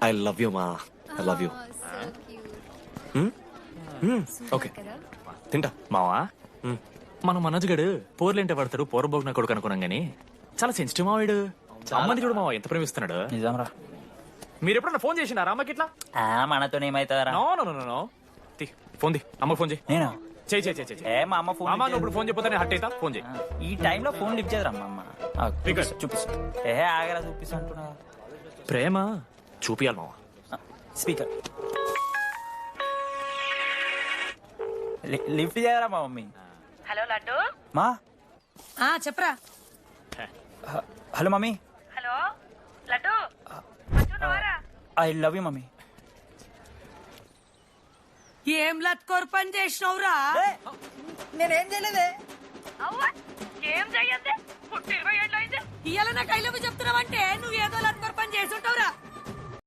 I love you మా, I love you. Okay తింటా. మావా మన మనోజ్ గడు పోర్లేంటే పడతాడు పోరబోగు నా కొడుకు అనుకున్నాం గానీ చాలా సెన్సిటివ్ మావాడు. అమ్మని చూడు మావా ఎంత ప్రేమిస్తున్నాడు. నిజంరా. మీరు ఎప్పుడన్నా ఫోన్ చేసినారా అమ్మకి ఇట్లా? మనతో ఏమైతుందరా? No no no no phone ది అమ్మకి ఫోన్ చేయి. నేను చేయి చేయి చేయి. ఏ మా అమ్మ ఫోన్ అమ్మ నువ్వు ఇప్పుడు ఫోన్ చెప్పితే హట్ అవుతా. ఫోన్ చేయి. ఈ టైంలో ఫోన్ లిఫ్ట్ చేయదురా మా అమ్మ. చూపిస్తా. ఏ ఆగరా చూపిస్తా అంటున్నా. ప్రేమ చూపియాలి మావా. స్పీకర్ లిఫ్ట్ చేయరా మా మమ్మీ. హలో లడ్డు. మా చెప్పరా. Hello mummy. Hello laddu. I love you mummy. ఏం లత్కోర్ పని చేసినవురా? నేనేం చేయలేదే. ఏం చెయ్యద్దే. పుట్టి 20 ఏళ్ళు అయింది. ఇయ్యాల నాకు ఐ లవ్ యూ చెప్తున్నావంటే నువ్వు ఏదో లత్కోర్ పని చేసి ఉంటావురా.